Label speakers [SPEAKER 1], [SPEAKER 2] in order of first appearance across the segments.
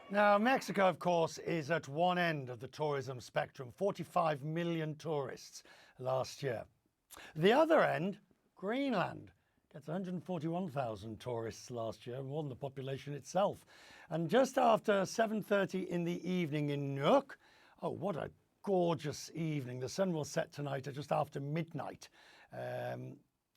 [SPEAKER 1] Now, Mexico, of course, is at one end of the tourism spectrum, 45 million tourists last year. The other end, Greenland, gets 141,000 tourists last year, more than the population itself. And just after 7:30 in the evening in Nuuk, oh, what a gorgeous evening. The sun will set tonight at just after midnight.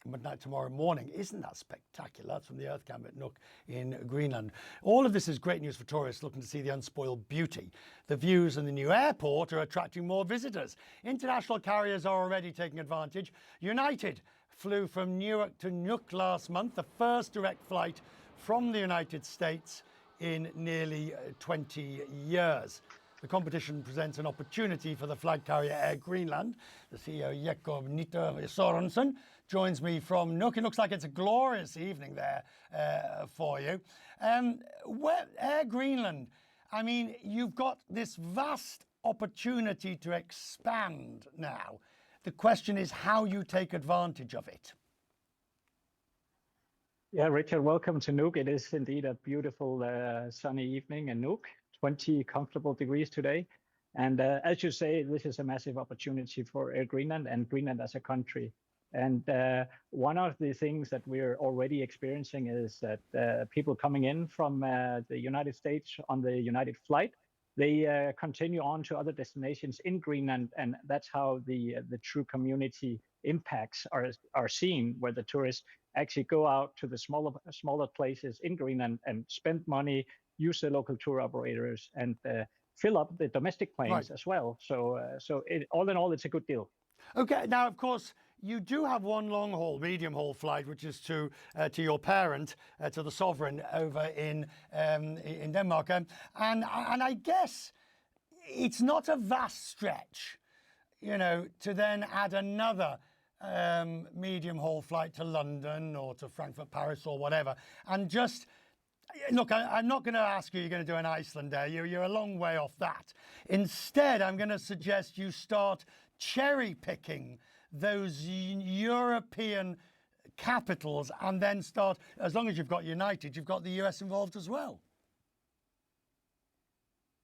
[SPEAKER 1] Midnight tomorrow morning. Isn't that spectacular? That's from the Earth Cam at Nuuk in Greenland. All of this is great news for tourists looking to see the unspoiled beauty. The views and the new airport are attracting more visitors. International carriers are already taking advantage. United flew from Newark to Nuuk last month, the first direct flight from the United States in nearly 20 years. The competition presents an opportunity for the flag carrier Air Greenland. The CEO, Nitter Sørensen, joins me from Nuuk. It looks like it's a glorious evening there for you. Air Greenland, I mean, you've got this vast opportunity to expand now. The question is how you take advantage of it.
[SPEAKER 2] Yeah, Richard, welcome to Nuuk. It is indeed a beautiful sunny evening in Nuuk. 20 comfortable degrees today. And as you say, this is a massive opportunity for Air Greenland and Greenland as a country. And one of the things that we're already experiencing is that people coming in from the United States on the United flight, they continue on to other destinations in Greenland. And that's how the true community impacts are seen, where the tourists actually go out to the smaller places in Greenland and spend money, use the local tour operators, and fill up the domestic planes as well. So all in all, it's a good deal.
[SPEAKER 1] Okay, now, of course, you do have one long-haul, medium-haul flight, which is to your parent, to the sovereign over in Denmark. And I guess it's not a vast stretch, you know, to then add another medium-haul flight to London or to Frankfurt, Paris, or whatever, and just... Look, I'm not going to ask you, you're going to do an Iceland Air. You're a long way off that. Instead, I'm going to suggest you start cherry picking those European capitals and then start, as long as you've got United, you've got the US involved as well.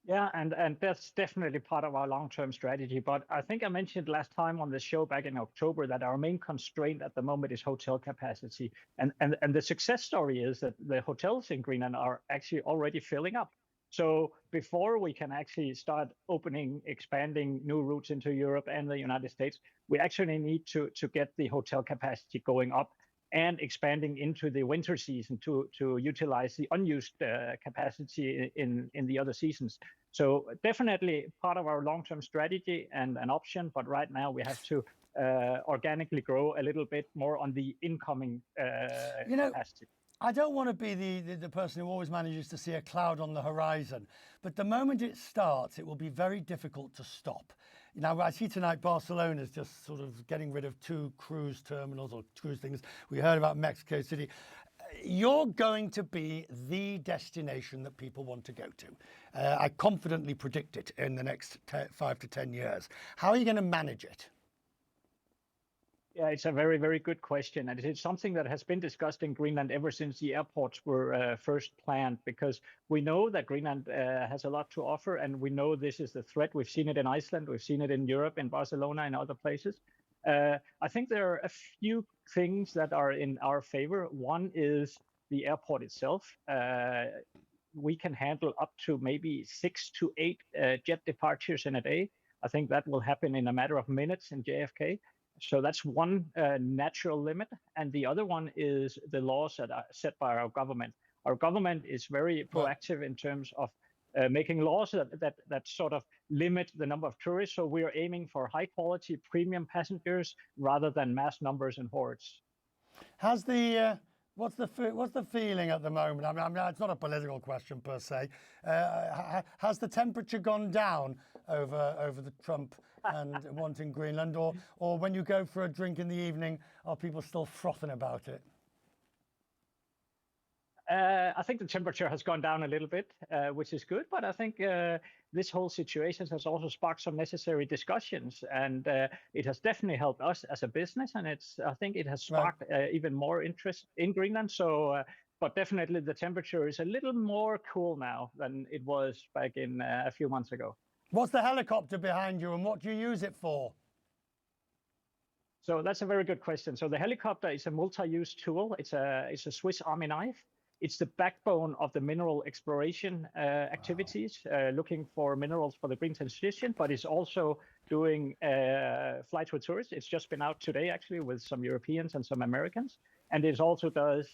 [SPEAKER 2] Yeah, and that's definitely part of our long-term strategy. But I think I mentioned last time on the show back in October that our main constraint at the moment is hotel capacity. And the success story is that the hotels in Greenland are actually already filling up. So before we can actually start expanding new routes into Europe and the United States, we actually need to get the hotel capacity going up and expanding into the winter season to utilize the unused capacity in the other seasons. So definitely part of our long-term strategy and an option, but right now we have to organically grow a little bit more on the incoming capacity.
[SPEAKER 1] I don't want to be the person who always manages to see a cloud on the horizon, but the moment it starts, it will be very difficult to stop. Now, I see tonight Barcelona is just sort of getting rid of 2 cruise terminals or cruise things. We heard about Mexico City. You're going to be the destination that people want to go to. I confidently predict it in the next 5 to 10 years. How are you going to manage it?
[SPEAKER 2] Yeah, it's a very, very good question. And it's something that has been discussed in Greenland ever since the airports were first planned, because we know that Greenland has a lot to offer, and we know this is the threat. We've seen it in Iceland, we've seen it in Europe, in Barcelona, and other places. I think there are a few things that are in our favor. One is the airport itself. We can handle up to maybe 6 to 8 jet departures in a day. I think that will happen in a matter of minutes in JFK. So that's one natural limit. And the other one is the laws that are set by our government. Our government is very proactive in terms of making laws that sort of limit the number of tourists. So we are aiming for high quality premium passengers rather than mass numbers and hordes.
[SPEAKER 1] Has the what's the feeling at the moment? I mean, it's not a political question per se. Has the temperature gone down over the Trump and wanting Greenland, or when you go for a drink in the evening, are people still frothing about it?
[SPEAKER 2] I think the temperature has gone down a little bit, which is good. But I think this whole situation has also sparked some necessary discussions, and it has definitely helped us as a business. And I think it has sparked even more interest in Greenland. So but definitely the temperature is a little more cool now than it was back in a few months ago.
[SPEAKER 1] What's the helicopter behind you and what do you use it for?
[SPEAKER 2] So that's a very good question. So the helicopter is a multi-use tool. It's a Swiss Army knife. It's the backbone of the mineral exploration activities, looking for minerals for the green transition, but it's also doing flights with tourists. It's just been out today, actually, with some Europeans and some Americans. And it also does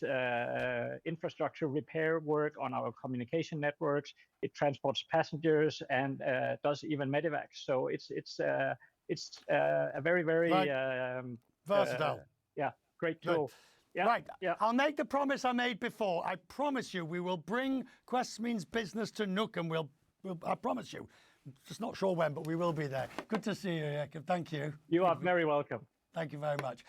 [SPEAKER 2] infrastructure repair work on our communication networks. It transports passengers and does even medevacs. So it's a very, very
[SPEAKER 1] versatile.
[SPEAKER 2] Great tool.
[SPEAKER 1] Good.
[SPEAKER 2] Yeah,
[SPEAKER 1] right.
[SPEAKER 2] Yeah.
[SPEAKER 1] I'll make the promise I made before. I promise you we will bring Quest Means Business to Nuuk and we'll I promise you. Just not sure when, but we will be there. Good to see you, Jakob. Thank you.
[SPEAKER 2] You are very welcome.
[SPEAKER 1] Thank you very much.